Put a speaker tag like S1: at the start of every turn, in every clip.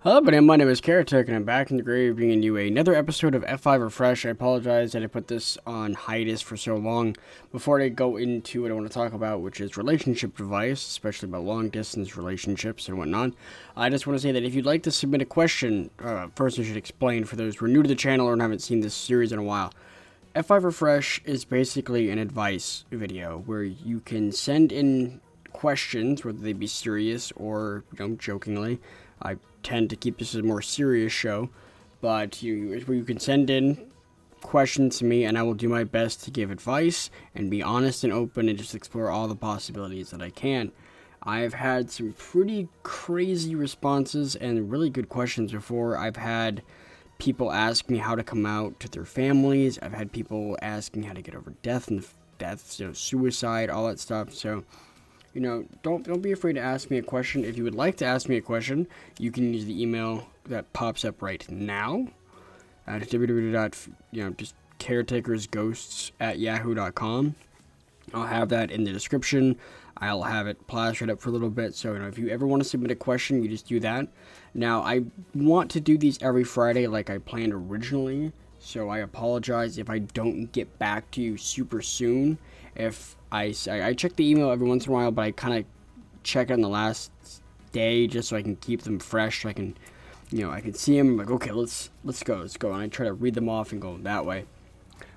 S1: Hello, buddy. My name is Caretaker, and I'm back in the grave bringing you another episode of F5 Refresh. I apologize that I put this on hiatus for so long. Before I go into what I want to talk about, which is relationship advice, especially about long-distance relationships and whatnot, I just want to say that if you'd like to submit a question, first I should explain for those who are new to the channel or haven't seen this series in a while. F5 Refresh is basically an advice video where you can send in questions, whether they be serious or, jokingly. I tend to keep this as a more serious show, but you can send in questions to me, and I will do my best to give advice and be honest and open and just explore all the possibilities that I can. I've had some pretty crazy responses and really good questions before. I've had people ask me how to come out to their families. I've had people asking how to get over death and suicide, all that stuff. So, don't be afraid to ask me a question. If you would like to ask me a question, you can use the email that pops up right now at just caretakersghosts@yahoo.com. I'll have that in the description. I'll have it plastered up for a little bit. So, if you ever want to submit a question, you just do that. Now, I want to do these every Friday like I planned originally. So, I apologize if I don't get back to you super soon. If I check the email every once in a while, but I kind of check it on the last day just so I can keep them fresh. So I can, I can see them. I'm like, okay, let's go. And I try to read them off and go that way.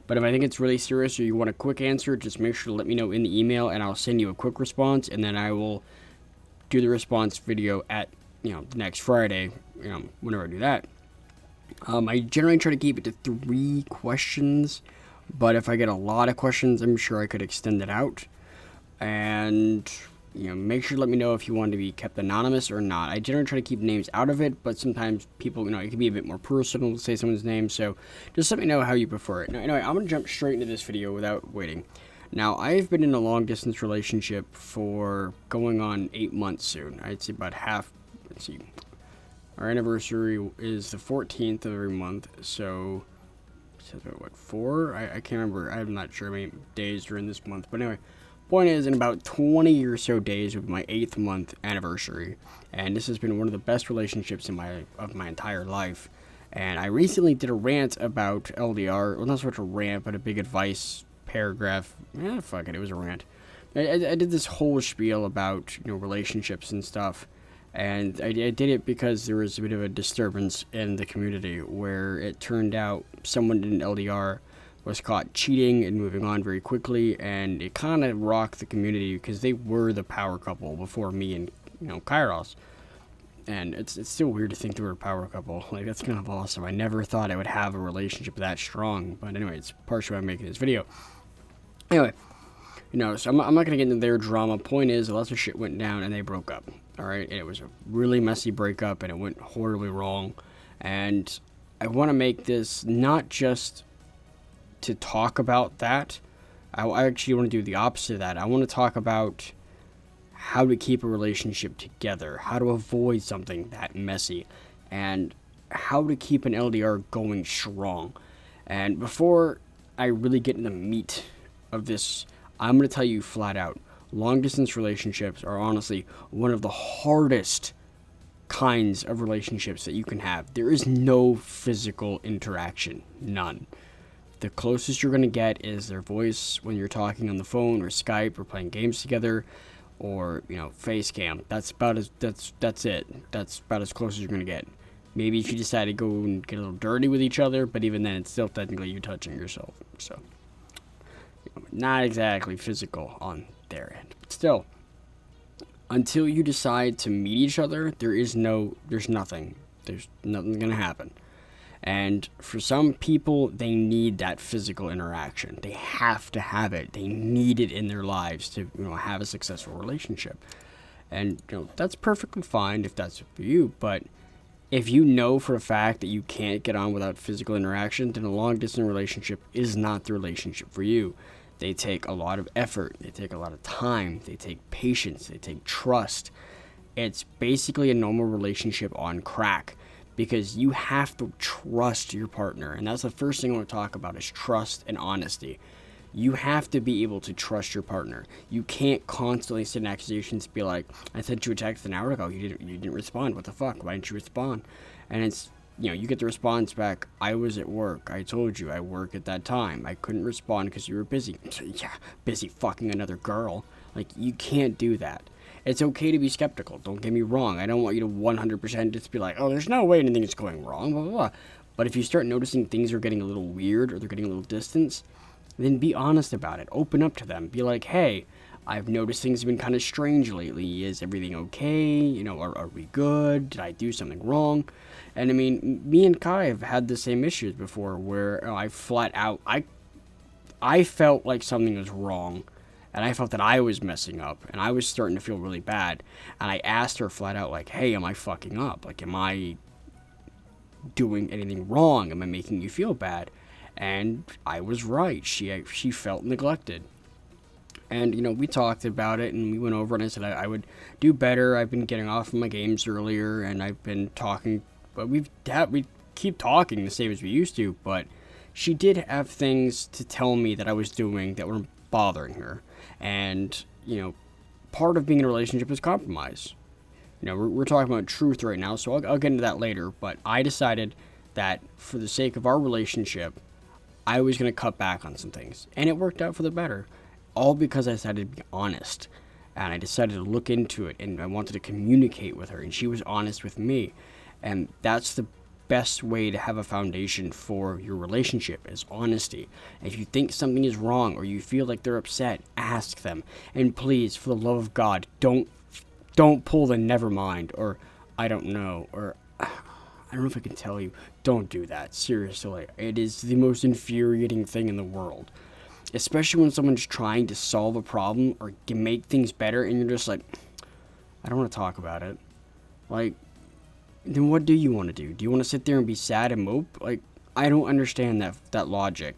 S1: But if I think it's really serious or you want a quick answer, just make sure to let me know in the email, and I'll send you a quick response, and then I will do the response video at the next Friday. Whenever I do that. I generally try to keep it to 3 questions. But if I get a lot of questions, I'm sure I could extend it out. And, make sure to let me know if you want to be kept anonymous or not. I generally try to keep names out of it, but sometimes people, it can be a bit more personal to say someone's name. So just let me know how you prefer it. Now, anyway, I'm going to jump straight into this video without waiting. Now, I've been in a long-distance relationship for going on 8 months soon. I'd say about half. Let's see. Our anniversary is the 14th of every month, so... what, 4? I can't remember. I'm not sure how many days are in this month. But anyway, point is, in about 20 or so days will be my 8th month anniversary. And this has been one of the best relationships of my entire life. And I recently did a rant about LDR. Well, not so much a rant, but a big advice paragraph. Fuck it. It was a rant. I did this whole spiel about, relationships and stuff. And I did it because there was a bit of a disturbance in the community where it turned out someone in LDR was caught cheating and moving on very quickly, and it kind of rocked the community because they were the power couple before me and, Kairos. And it's still weird to think they were a power couple. Like, that's kind of awesome. I never thought I would have a relationship that strong. But anyway, it's partially why I'm making this video. Anyway, so I'm not going to get into their drama. Point is, lots of shit went down and they broke up. Alright, and it was a really messy breakup and it went horribly wrong. And I want to make this not just to talk about that. I actually want to do the opposite of that. I want to talk about how to keep a relationship together, how to avoid something that messy, and how to keep an LDR going strong. And before I really get into the meat of this, I'm going to tell you flat out, long-distance relationships are honestly one of the hardest kinds of relationships that you can have. There is no physical interaction. None. The closest you're going to get is their voice when you're talking on the phone or Skype or playing games together or, face cam. That's it. That's about as close as you're going to get. Maybe if you decide to go and get a little dirty with each other, but even then it's still technically you touching yourself. So, not exactly physical on their end. But still, until you decide to meet each other, there's nothing gonna happen. And for some people, they need that physical interaction. They have to have it. They need it in their lives to, have a successful relationship. And, that's perfectly fine if that's for you. But if you know for a fact that you can't get on without physical interaction, then a long-distance relationship is not the relationship for you. They take a lot of effort. They take a lot of time. They take patience. They take trust. It's basically a normal relationship on crack because you have to trust your partner. And that's the first thing I want to talk about is trust and honesty. You have to be able to trust your partner. You can't constantly send accusations, be like, I sent you a text an hour ago, you didn't respond. What the fuck? Why didn't you respond? And it's, you get the response back, I was at work. I told you I work at that time. I couldn't respond because you were busy. Yeah, busy fucking another girl. Like, you can't do that. It's okay to be skeptical. Don't get me wrong. I don't want you to 100% just be like, oh, there's no way anything is going wrong, blah, blah, blah. But if you start noticing things are getting a little weird or they're getting a little distance, then be honest about it. Open up to them. Be like, hey, I've noticed things have been kind of strange lately. Is everything okay? Are we good? Did I do something wrong? And I mean, me and Kai have had the same issues before where I flat out, I felt like something was wrong. And I felt that I was messing up. And I was starting to feel really bad. And I asked her flat out, like, hey, am I fucking up? Like, am I doing anything wrong? Am I making you feel bad? And I was right. She felt neglected. And, we talked about it and we went over and I said I would do better. I've been getting off of my games earlier and I've been talking, but we keep talking the same as we used to, but she did have things to tell me that I was doing that were bothering her. And, part of being in a relationship is compromise. We're talking about truth right now, so I'll get into that later, but I decided that for the sake of our relationship, I was going to cut back on some things. And it worked out for the better. All because I decided to be honest. And I decided to look into it. And I wanted to communicate with her. And she was honest with me. And that's the best way to have a foundation for your relationship is honesty. If you think something is wrong or you feel like they're upset, ask them. And please, for the love of God, don't pull the never mind. Or I don't know. Or I don't know if I can tell you. Don't do that. Seriously. It is the most infuriating thing in the world. Especially when someone's trying to solve a problem or make things better and you're just like, I don't want to talk about it. Like, then what do you want to do? Do you want to sit there and be sad and mope? Like, I don't understand that logic.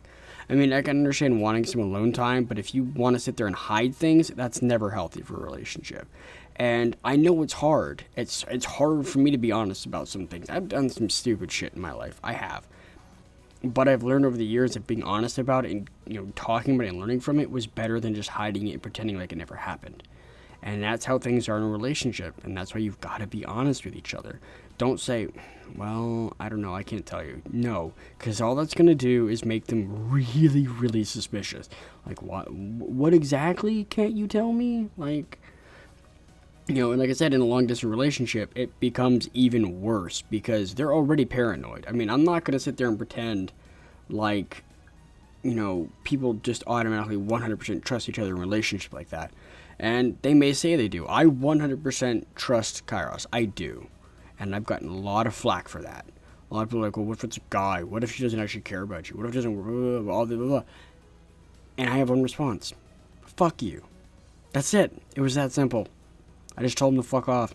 S1: I mean, I can understand wanting some alone time, but if you want to sit there and hide things, that's never healthy for a relationship. And I know it's hard. It's hard for me to be honest about some things. I've done some stupid shit in my life. I have. But I've learned over the years that being honest about it and, talking about it and learning from it was better than just hiding it and pretending like it never happened. And that's how things are in a relationship. And that's why you've got to be honest with each other. Don't say, well, I don't know, I can't tell you. No, because all that's going to do is make them really, really suspicious. Like, what exactly can't you tell me? Like, and like I said, in a long-distance relationship, it becomes even worse because they're already paranoid. I mean, I'm not going to sit there and pretend like, people just automatically 100% trust each other in a relationship like that. And they may say they do. I 100% trust Kairos. I do. And I've gotten a lot of flack for that. A lot of people are like, well, what if it's a guy? What if she doesn't actually care about you? What if it doesn't, blah, blah, blah, blah. And I have one response. Fuck you. That's it. It was that simple. I just told him to fuck off.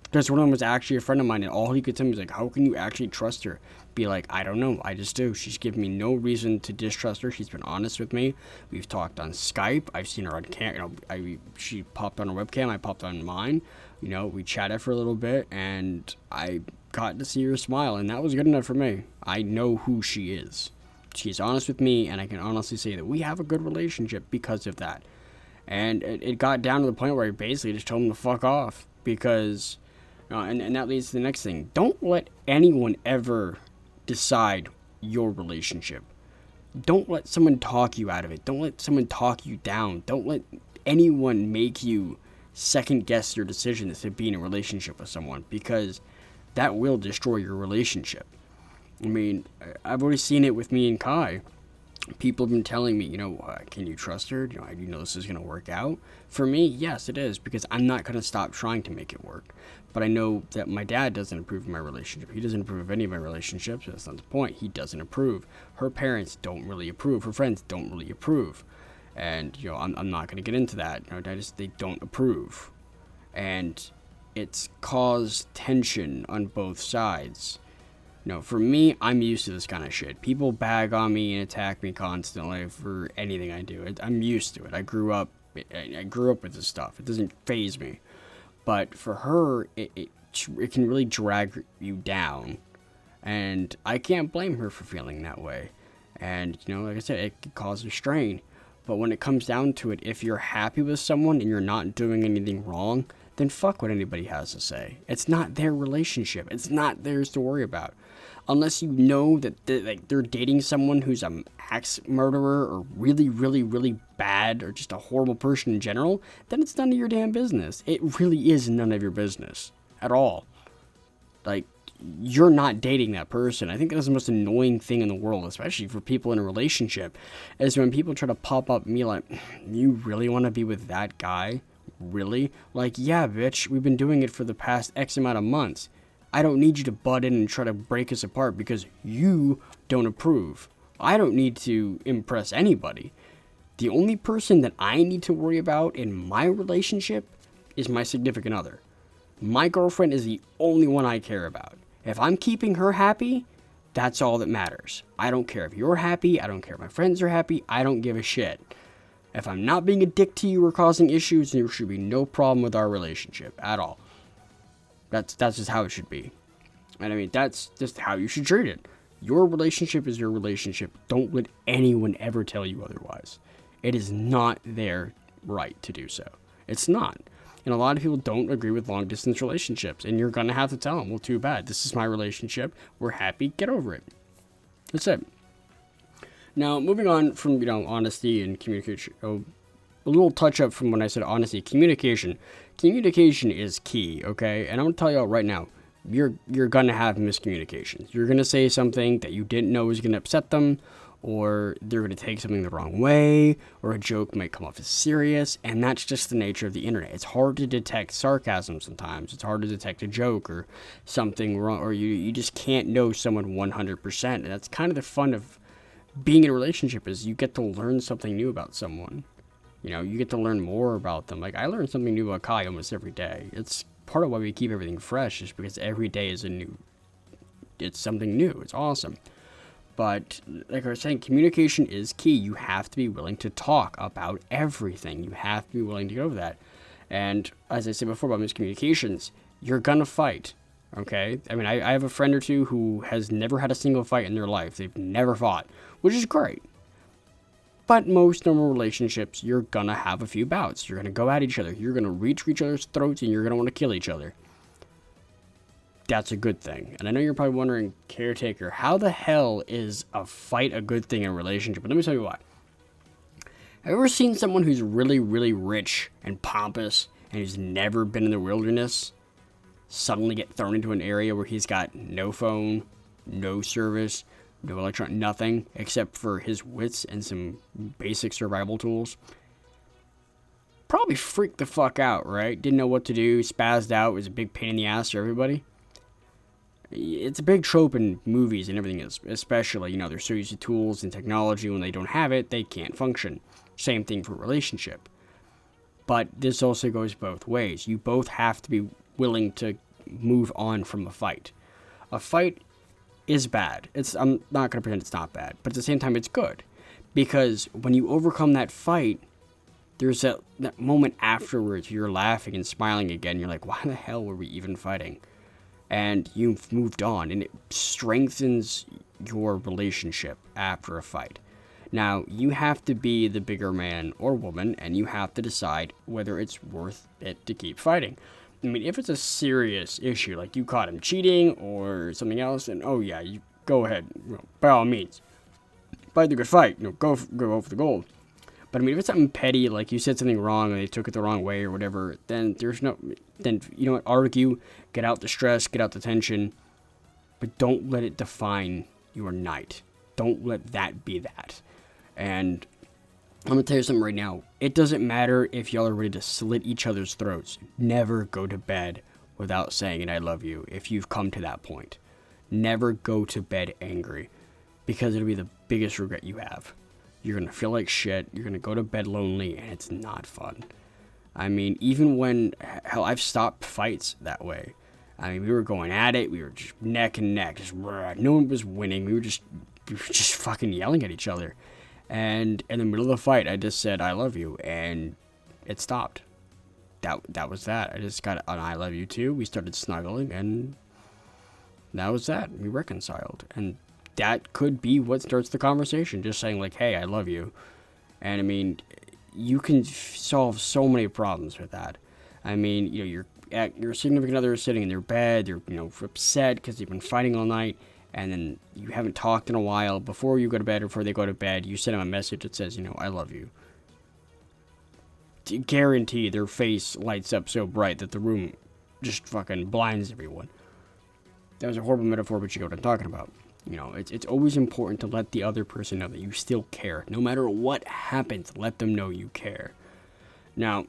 S1: Because one of them was actually a friend of mine, and all he could tell me was like, how can you actually trust her? Be like, I don't know, I just do. She's given me no reason to distrust her. She's been honest with me. We've talked on Skype. I've seen her on camera. She popped on her webcam. I popped on mine. We chatted for a little bit, and I got to see her smile, and that was good enough for me. I know who she is. She's honest with me, and I can honestly say that we have a good relationship because of that. And it got down to the point where I basically just told him to fuck off because, and that leads to the next thing. Don't let anyone ever decide your relationship. Don't let someone talk you out of it. Don't let someone talk you down. Don't let anyone make you second guess your decisions to be in a relationship with someone because that will destroy your relationship. I mean, I've already seen it with me and Kai. People have been telling me, can you trust her? Do you know this is going to work out? For me, yes, it is, because I'm not going to stop trying to make it work. But I know that my dad doesn't approve of my relationship. He doesn't approve of any of my relationships. That's not the point. He doesn't approve. Her parents don't really approve. Her friends don't really approve. And, I'm not going to get into that. They don't approve. And it's caused tension on both sides. For me, I'm used to this kind of shit. People bag on me and attack me constantly for anything I do. I'm used to it. I grew up with this stuff. It doesn't faze me. But for her, it can really drag you down. And I can't blame her for feeling that way. And, like I said, it could cause a strain. But when it comes down to it, if you're happy with someone and you're not doing anything wrong, then fuck what anybody has to say. It's not their relationship. It's not theirs to worry about. Unless you know that they're dating someone who's an axe murderer or really, really, really bad or just a horrible person in general, then it's none of your damn business. It really is none of your business at all. Like, you're not dating that person. I think that's the most annoying thing in the world, especially for people in a relationship, is when people try to pop up me like, you really want to be with that guy? Really? Like, yeah, bitch, we've been doing it for the past X amount of months. I don't need you to butt in and try to break us apart because you don't approve. I don't need to impress anybody. The only person that I need to worry about in my relationship is my significant other. My girlfriend is the only one I care about. If I'm keeping her happy, that's all that matters. I don't care if you're happy. I don't care if my friends are happy. I don't give a shit. If I'm not being a dick to you or causing issues, then there should be no problem with our relationship at all. That's just how it should be. And I mean, that's just how you should treat it. Your relationship is your relationship. Don't let anyone ever tell you otherwise. It is not their right to do so. It's not. And a lot of people don't agree with long distance relationships. And you're going to have to tell them, well, too bad. This is my relationship. We're happy. Get over it. That's it. Now, moving on from, honesty and communication. A little touch up from when I said honesty. Communication. Communication is key, okay? And I'm going to tell you all right now. You're going to have miscommunications. You're going to say something that you didn't know was going to upset them, or they're going to take something the wrong way, or a joke might come off as serious, and that's just the nature of the internet. It's hard to detect sarcasm sometimes. It's hard to detect a joke or something wrong, or you just can't know someone 100%. And that's kind of the fun of being in a relationship, is you get to learn something new about someone. You get to learn more about them. Like, I learn something new about Kai almost every day. It's part of why we keep everything fresh, is because every day is it's something new. It's awesome. But like I was saying, communication is key. You have to be willing to talk about everything. You have to be willing to go over that. And as I said before about miscommunications, you're going to fight. Okay? I mean, I have a friend or two who has never had a single fight in their life. They've never fought, which is great. But most normal relationships, you're going to have a few bouts. You're going to go at each other. You're going to reach for each other's throats, and you're going to want to kill each other. That's a good thing. And I know you're probably wondering, Caretaker, how the hell is a fight a good thing in a relationship? But let me tell you why. Have you ever seen someone who's really, really rich and pompous and who's never been in the wilderness suddenly get thrown into an area where he's got no phone, no service, no electronic, nothing except for his wits and some basic survival tools? Probably freaked the fuck out, right? Didn't know what to do, spazzed out, was a big pain in the ass for everybody. It's a big trope in movies and everything, especially, they're so used to tools and technology. When they don't have it, they can't function. Same thing for a relationship. But this also goes both ways. You both have to be willing to move on from a fight. A fight is bad. I'm not going to pretend it's not bad, but at the same time, it's good. Because when you overcome that fight, there's that moment afterwards, you're laughing and smiling again. You're like, why the hell were we even fighting? And you've moved on, and it strengthens your relationship after a fight. Now, you have to be the bigger man or woman, and you have to decide whether it's worth it to keep fighting. I mean, if it's a serious issue, like you caught him cheating or something else, then, oh yeah, you go ahead, by all means. Fight the good fight, go for the gold. But I mean, if it's something petty, like you said something wrong and they took it the wrong way or whatever, then argue, get out the stress, get out the tension, but don't let it define your night. Don't let that be that. And I'm going to tell you something right now. It doesn't matter if y'all are ready to slit each other's throats. Never go to bed without saying an I love you if you've come to that point. Never go to bed angry, because it'll be the biggest regret you have. You're going to feel like shit. You're going to go to bed lonely, and it's not fun. I mean, even when, hell, I've stopped fights that way. I mean, we were going at it. We were just neck and neck. No one was winning. We were just fucking yelling at each other. And in the middle of the fight, I just said, I love you. And it stopped. That was that. I just got an I love you too. We started snuggling, and that was that. We reconciled. And that could be what starts the conversation. Just saying like, hey, I love you. And I mean, you can solve so many problems with that. I mean, your significant other is sitting in their bed, they're, upset because they've been fighting all night, and then you haven't talked in a while. Before you go to bed or before they go to bed, you send them a message that says, I love you. Guarantee their face lights up so bright that the room just fucking blinds everyone. That was a horrible metaphor, but you know what I'm talking about. It's always important to let the other person know that you still care. No matter what happens, let them know you care. Now,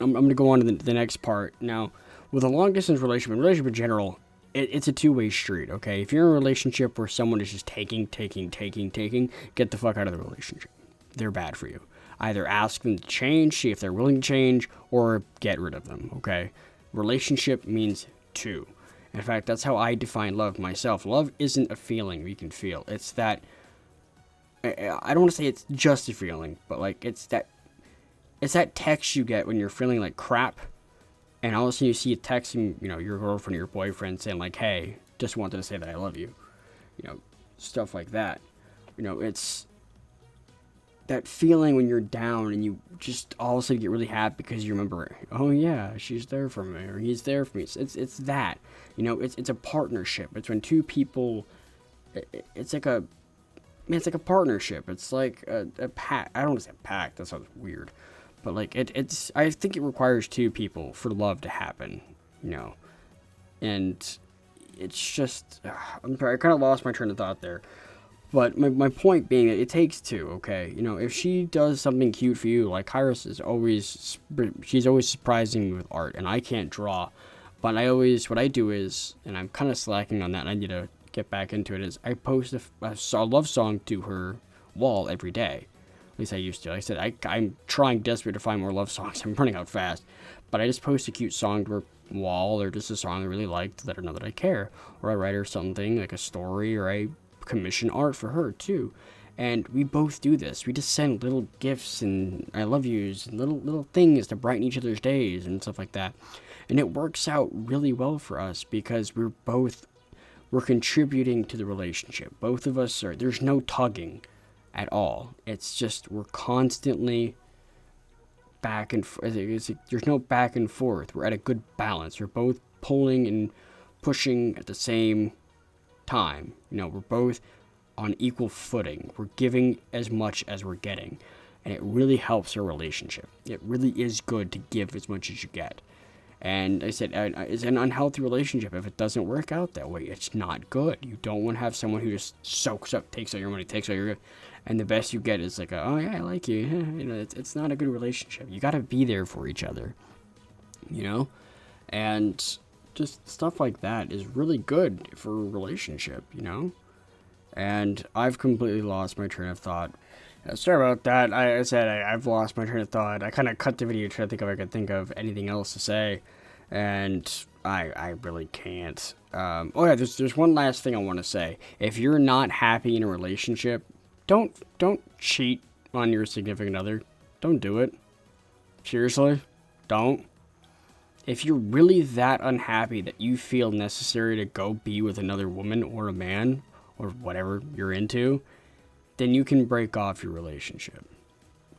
S1: I'm going to go on to the next part. Now, with a long-distance relationship in general, it's a two-way street, okay? If you're in a relationship where someone is just taking, get the fuck out of the relationship. They're bad for you. Either ask them to change, see if they're willing to change, or get rid of them, okay? Relationship means two. In fact, that's how I define love myself. Love isn't a feeling we can feel. It's that, I don't want to say it's just a feeling, but like it's that text you get when you're feeling like crap, and all of a sudden you see a text from, your girlfriend or your boyfriend saying like, hey, just wanted to say that I love you. Stuff like that. It's that feeling when you're down and you just all of a sudden get really happy because you remember, oh yeah, she's there for me or he's there for me. It's that, it's a partnership. It's when two people, it's like a partnership. It's like a pact. I don't want to say pact. That sounds weird, but like I think it requires two people for love to happen, and it's just, I'm sorry, I kind of lost my train of thought there. But my point being that it takes two, okay? If she does something cute for you, like Kairos she's always surprising me with art, and I can't draw. But what I do is, and I'm kind of slacking on that, and I need to get back into it, is I post a love song to her wall every day. At least I used to. Like I said, I'm trying desperate to find more love songs. I'm running out fast. But I just post a cute song to her wall, or just a song I really like to let her know that I care. Or I write her something, like a story, or I commission art for her too, and we both do this. We just send little gifts and I love yous and little things to brighten each other's days and stuff like that, and it works out really well for us because we're contributing to the relationship. Both of us there's no tugging at all. It's just we're constantly back and there's no back and forth. We're at a good balance. We're both pulling and pushing at the same time. We're both on equal footing. We're giving as much as we're getting, and it really helps our relationship. It really is good to give as much as you get. And I said, it's an unhealthy relationship if it doesn't work out that way. It's not good. You don't want to have someone who just soaks up, takes all your money, takes all your, and the best you get is like, oh yeah, I like you. It's not a good relationship. You got to be there for each other, and just stuff like that is really good for a relationship, And I've completely lost my train of thought. Sorry about that. I've lost my train of thought. I kind of cut the video trying to think if I could think of anything else to say, and I really can't. Oh yeah, there's one last thing I want to say. If you're not happy in a relationship, don't cheat on your significant other. Don't do it. Seriously, don't. If you're really that unhappy that you feel necessary to go be with another woman or a man or whatever you're into, then you can break off your relationship.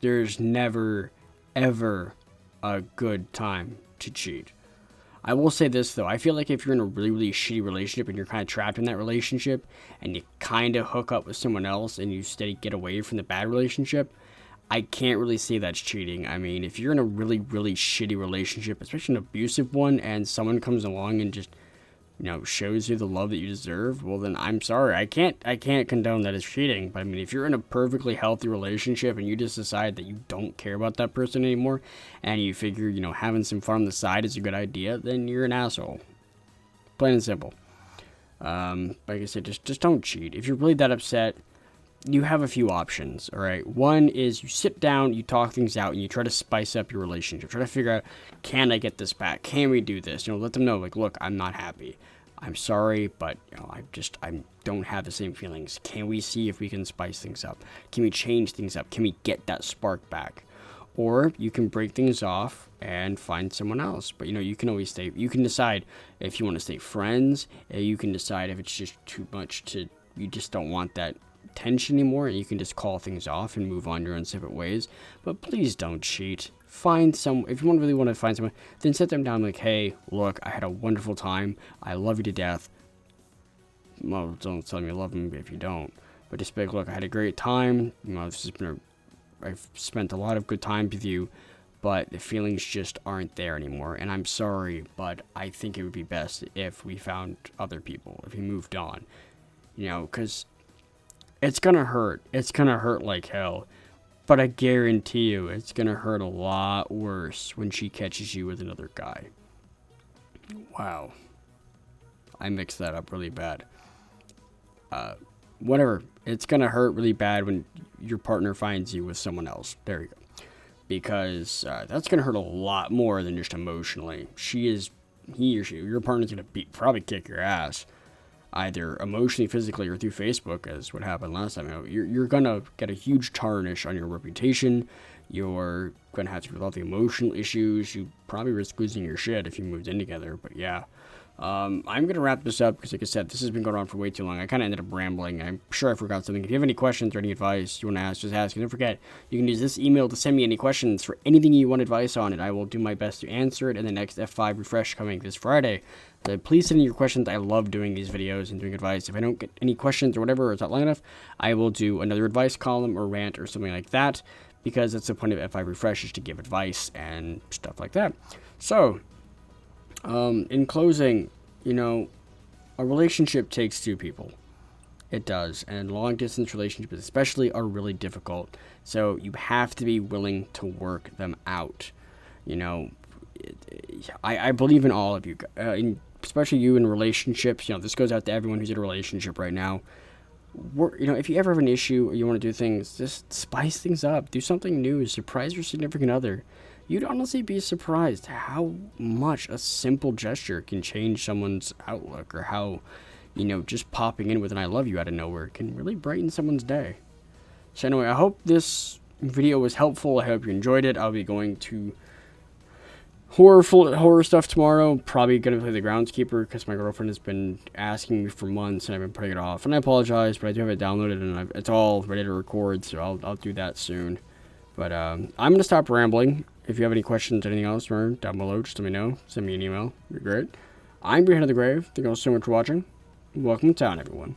S1: There's never, ever a good time to cheat. I will say this though, I feel like if you're in a really, really shitty relationship and you're kind of trapped in that relationship and you kind of hook up with someone else and you steady get away from the bad relationship, I can't really say that's cheating. I mean, if you're in a really, really shitty relationship, especially an abusive one, and someone comes along and just, shows you the love that you deserve, well then I'm sorry. I can't condone that as cheating. But I mean, if you're in a perfectly healthy relationship and you just decide that you don't care about that person anymore, and you figure, having some fun on the side is a good idea, then you're an asshole. Plain and simple. Like I said, just don't cheat. If you're really that upset, you have a few options, all right? One is you sit down, you talk things out, and you try to spice up your relationship. Try to figure out, can I get this back? Can we do this? Let them know, like, look, I'm not happy. I'm sorry, but, I don't have the same feelings. Can we see if we can spice things up? Can we change things up? Can we get that spark back? or you can break things off and find someone else. But you can always stay. You can decide if you want to stay friends. You can decide if it's just too much you just don't want that tension anymore, and you can just call things off and move on your own separate ways. But please don't cheat. Find some. If you really want to find someone, then sit them down like, hey, look, I had a wonderful time. I love you to death. Well, don't tell me you love them if you don't. But just be like, look, I had a great time. I've spent a lot of good time with you, but the feelings just aren't there anymore. And I'm sorry, but I think it would be best if we found other people, if we moved on. Because it's going to hurt. It's going to hurt like hell. But I guarantee you, it's going to hurt a lot worse when she catches you with another guy. Wow. I mixed that up really bad. Whatever. It's going to hurt really bad when your partner finds you with someone else. There you go. Because that's going to hurt a lot more than just emotionally. He or she, your partner's going to probably kick your ass. Either emotionally, physically, or through Facebook, as what happened last time. You're going to get a huge tarnish on your reputation. You're going to have to deal with all the emotional issues. You probably risk losing your shit if you moved in together. But yeah, I'm going to wrap this up because, like I said, this has been going on for way too long. I kind of ended up rambling. I'm sure I forgot something. If you have any questions or any advice you want to ask, just ask. And don't forget, you can use this email to send me any questions for anything you want advice on, and I will do my best to answer it in the next F5 refresh coming this Friday. So please send in your questions. I love doing these videos and doing advice. If I don't get any questions or whatever, or it's not long enough, I will do another advice column or rant or something like that, because that's the point of F5 refresh, is to give advice and stuff like that. So, in closing, a relationship takes two people. It does. And long distance relationships especially are really difficult. So you have to be willing to work them out. I believe in all of you, especially you in relationships. This goes out to everyone who's in a relationship right now. If you ever have an issue or you want to do things, just spice things up. Do something new. Surprise your significant other. You'd honestly be surprised how much a simple gesture can change someone's outlook, or how, just popping in with an I love you out of nowhere can really brighten someone's day. So anyway, I hope this video was helpful. I hope you enjoyed it. I'll be going to horror stuff tomorrow. Probably going to play the Groundskeeper because my girlfriend has been asking me for months and I've been putting it off. And I apologize, but I do have it downloaded and it's all ready to record, so I'll do that soon. But I'm going to stop rambling. If you have any questions or anything else, down below, just let me know. Send me an email. You're great. I'm Behind the Grave. Thank you all so much for watching. Welcome to town, everyone.